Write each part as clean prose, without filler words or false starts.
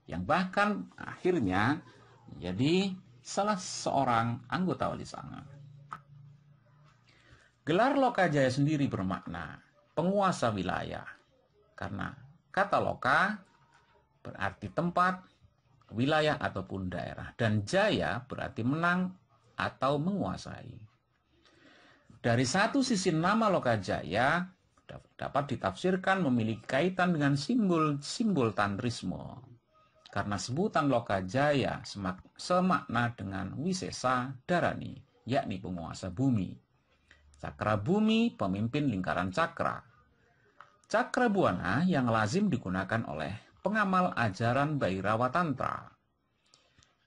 yang bahkan akhirnya menjadi salah seorang anggota Wali Sanga. Gelar Lokajaya sendiri bermakna penguasa wilayah, karena kata loka berarti tempat, wilayah ataupun daerah, dan jaya berarti menang atau menguasai. Dari satu sisi nama Lokajaya dapat ditafsirkan memiliki kaitan dengan simbol tantrisme, karena sebutan Lokajaya semakna dengan Wisesa Dharani, yakni penguasa bumi. Cakra bumi, pemimpin lingkaran cakra. Cakra buana yang lazim digunakan oleh pengamal ajaran Bhairawa Tantra.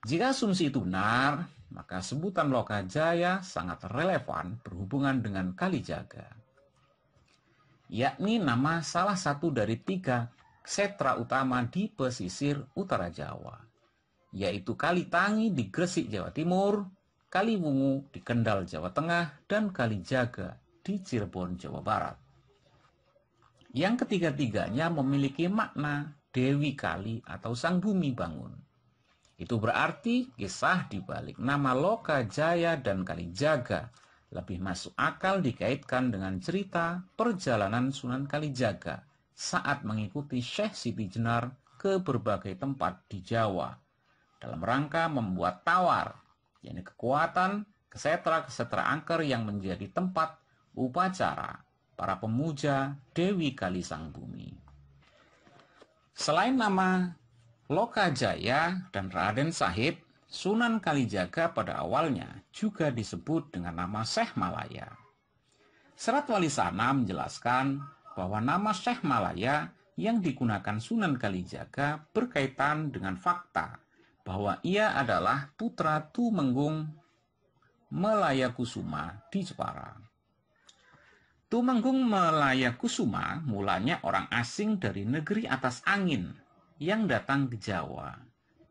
Jika asumsi itu benar, maka sebutan Lokajaya sangat relevan berhubungan dengan Kalijaga, yakni nama salah satu dari 3 kshetra utama di pesisir utara Jawa, yaitu Kalitangi di Gresik, Jawa Timur, Kaliwungu di Kendal, Jawa Tengah, dan Kalijaga di Cirebon, Jawa Barat. Yang ketiga-tiganya memiliki makna Dewi Kali atau Sang Bumi Bangun. Itu berarti kisah di balik nama Lokajaya dan Kalijaga lebih masuk akal dikaitkan dengan cerita perjalanan Sunan Kalijaga saat mengikuti Syekh Siti Jenar ke berbagai tempat di Jawa dalam rangka membuat tawar, yakni kekuatan ksetra angker yang menjadi tempat upacara para pemuja Dewi Kali Sang Bumi. Selain nama Lokajaya dan Raden Sahid, Sunan Kalijaga pada awalnya juga disebut dengan nama Syekh Malaya. Serat Wali Sana menjelaskan bahwa nama Syekh Malaya yang digunakan Sunan Kalijaga berkaitan dengan fakta bahwa ia adalah putra Tumenggung Melayakusuma di Jepara. Tumenggung Melayakusuma mulanya orang asing dari negeri atas angin yang datang ke Jawa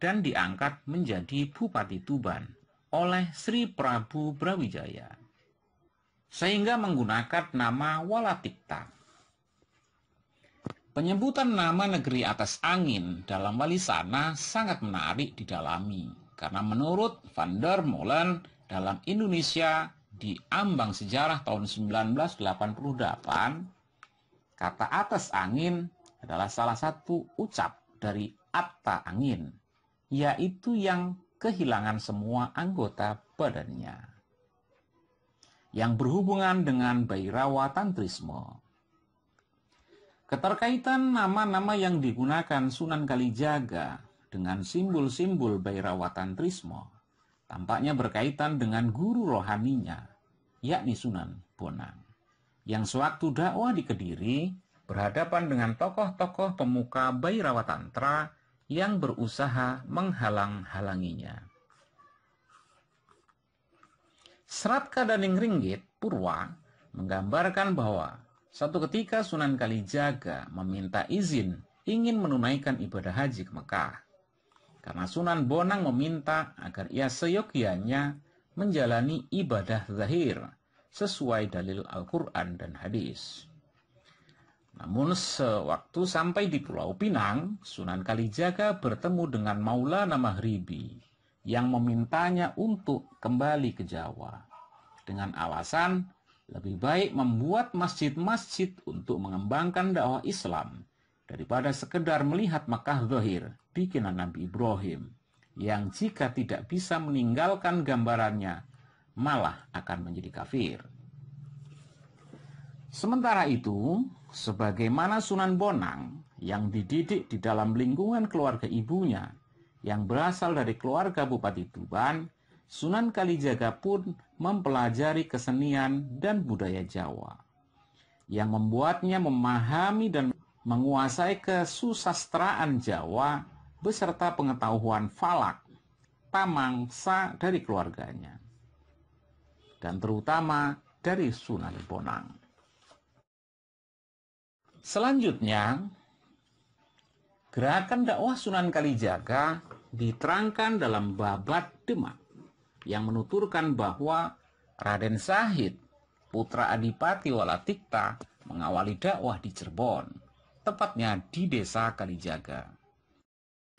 dan diangkat menjadi Bupati Tuban oleh Sri Prabu Brawijaya, sehingga menggunakan nama Walatikta. Penyebutan nama negeri atas angin dalam Wali Sana sangat menarik didalami, karena menurut Van der Molen dalam Indonesia di Ambang Sejarah tahun 1988, kata atas angin adalah salah satu ucap dari atta angin, yaitu yang kehilangan semua anggota badannya, yang berhubungan dengan Bhairawa Tantrisme. Keterkaitan nama-nama yang digunakan Sunan Kalijaga dengan simbol-simbol Bhairawa Tantrisme tampaknya berkaitan dengan guru rohaninya, yakni Sunan Bonang, yang sewaktu dakwah di Kediri berhadapan dengan tokoh-tokoh pemuka Bhairawa Tantra yang berusaha menghalang-halanginya. Serat Kadaning-ringgit Purwa menggambarkan bahwa suatu ketika Sunan Kalijaga meminta izin ingin menunaikan ibadah haji ke Mekah, karena Sunan Bonang meminta agar ia seyogyanya menjalani ibadah zahir sesuai dalil Al-Quran dan hadis. Namun sewaktu sampai di Pulau Pinang, Sunan Kalijaga bertemu dengan Maulana Maghribi yang memintanya untuk kembali ke Jawa dengan alasan lebih baik membuat masjid-masjid untuk mengembangkan dakwah Islam daripada sekedar melihat Makkah zahir bikinan Nabi Ibrahim yang jika tidak bisa meninggalkan gambarannya malah akan menjadi kafir. Sementara itu, sebagaimana Sunan Bonang yang dididik di dalam lingkungan keluarga ibunya yang berasal dari keluarga Bupati Tuban, Sunan Kalijaga pun mempelajari kesenian dan budaya Jawa, yang membuatnya memahami dan menguasai kesusastraan Jawa beserta pengetahuan falak, pamangsa dari keluarganya, dan terutama dari Sunan Bonang. Selanjutnya, gerakan dakwah Sunan Kalijaga diterangkan dalam Babat Demak, yang menuturkan bahwa Raden Sahid, putra Adipati Walatikta, mengawali dakwah di Cirebon, tepatnya di desa Kalijaga.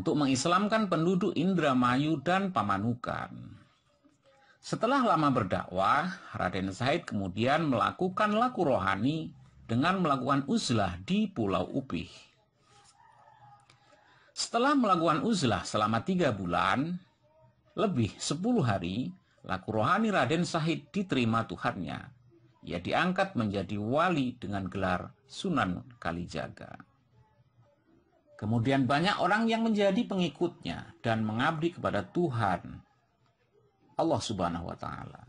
untuk mengislamkan penduduk Indramayu dan Pamanukan. Setelah lama berdakwah, Raden Said kemudian melakukan laku rohani dengan melakukan uzlah di Pulau Upih. Setelah melakukan uzlah selama 3 bulan, lebih 10 hari, laku rohani Raden Said diterima Tuhannya. Ia diangkat menjadi wali dengan gelar Sunan Kalijaga. Kemudian banyak orang yang menjadi pengikutnya dan mengabdi kepada Tuhan Allah Subhanahu wa Ta'ala.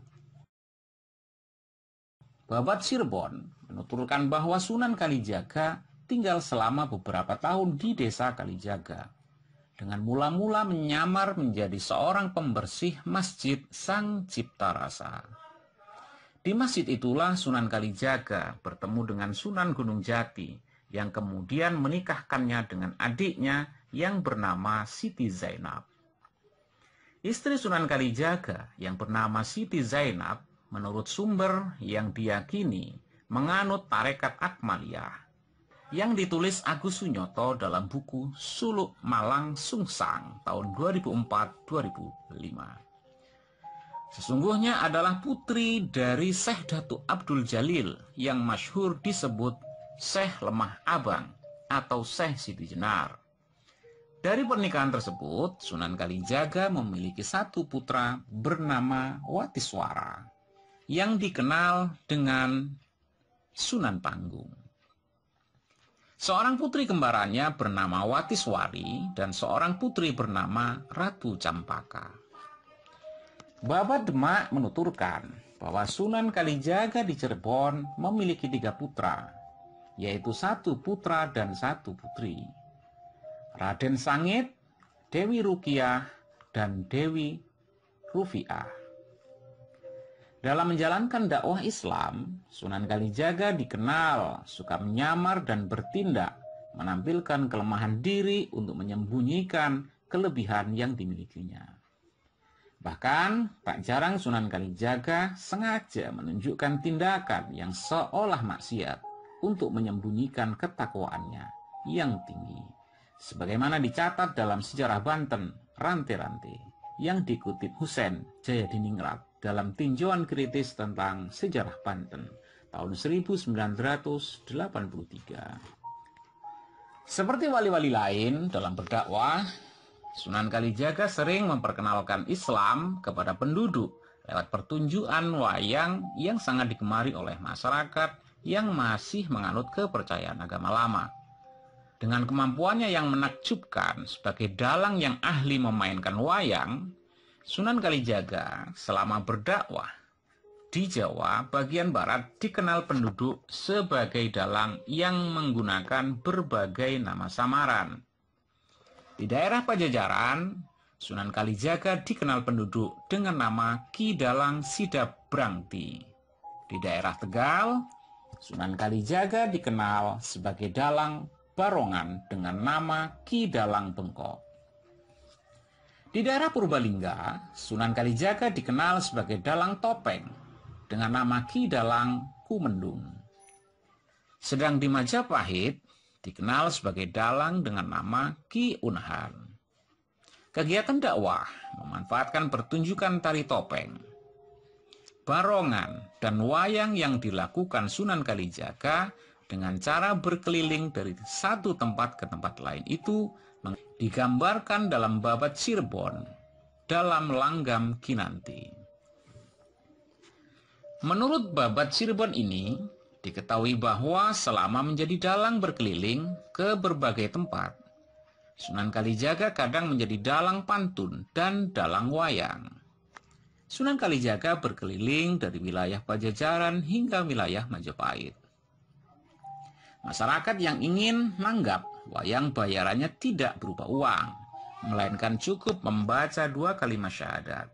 Babat Cirebon menuturkan bahwa Sunan Kalijaga tinggal selama beberapa tahun di desa Kalijaga dengan mula-mula menyamar menjadi seorang pembersih Masjid Sang Cipta Rasa. Di masjid itulah Sunan Kalijaga bertemu dengan Sunan Gunung Jati yang kemudian menikahkannya dengan adiknya yang bernama Siti Zainab. Istri Sunan Kalijaga yang bernama Siti Zainab menurut sumber yang diyakini menganut tarekat Akmaliyah yang ditulis Agus Sunyoto dalam buku Suluk Malang Sungsang tahun 2004-2005. Sesungguhnya adalah putri dari Syekh Datuk Abdul Jalil yang masyhur disebut Syekh Lemah Abang atau Syekh Siti Jenar. Dari pernikahan tersebut, Sunan Kalijaga memiliki 1 putra bernama Watiswara yang dikenal dengan Sunan Panggung. Seorang putri kembarannya bernama Watiswari dan seorang putri bernama Ratu Campaka. Babat Demak menuturkan bahwa Sunan Kalijaga di Cirebon memiliki 3 putra, yaitu 1 putra dan 1 putri. Raden Sangit, Dewi Rukiah, dan Dewi Rufiah. Dalam menjalankan dakwah Islam, Sunan Kalijaga dikenal suka menyamar dan bertindak, menampilkan kelemahan diri untuk menyembunyikan kelebihan yang dimilikinya. Bahkan, tak jarang Sunan Kalijaga sengaja menunjukkan tindakan yang seolah maksiat untuk menyembunyikan ketakwaannya yang tinggi. Sebagaimana dicatat dalam sejarah Banten, Rante-Rante, yang dikutip Husein Jayadiningrat dalam tinjauan kritis tentang sejarah Banten tahun 1983. Seperti wali-wali lain dalam berdakwah, Sunan Kalijaga sering memperkenalkan Islam kepada penduduk lewat pertunjukan wayang yang sangat digemari oleh masyarakat yang masih menganut kepercayaan agama lama. Dengan kemampuannya yang menakjubkan sebagai dalang yang ahli memainkan wayang, Sunan Kalijaga selama berdakwah di Jawa bagian barat dikenal penduduk sebagai dalang yang menggunakan berbagai nama samaran. Di daerah Pajajaran, Sunan Kalijaga dikenal penduduk dengan nama Ki Dalang Sidap Brangti. Di daerah Tegal, Sunan Kalijaga dikenal sebagai dalang Barongan dengan nama Ki Dalang Bengkok. Di daerah Purbalingga, Sunan Kalijaga dikenal sebagai dalang Topeng dengan nama Ki Dalang Kumendung. Sedang di Majapahit, dikenal sebagai dalang dengan nama Ki Unhan. Kegiatan dakwah memanfaatkan pertunjukan tari topeng, barongan, dan wayang yang dilakukan Sunan Kalijaga dengan cara berkeliling dari satu tempat ke tempat lain itu digambarkan dalam Babat Cirebon dalam Langgam Kinanti. Menurut Babat Cirebon ini, diketahui bahwa selama menjadi dalang berkeliling ke berbagai tempat, Sunan Kalijaga kadang menjadi dalang pantun dan dalang wayang. Sunan Kalijaga berkeliling dari wilayah Pajajaran hingga wilayah Majapahit. Masyarakat yang ingin nanggap wayang bayarannya tidak berupa uang, melainkan cukup membaca 2 kalimat syahadat.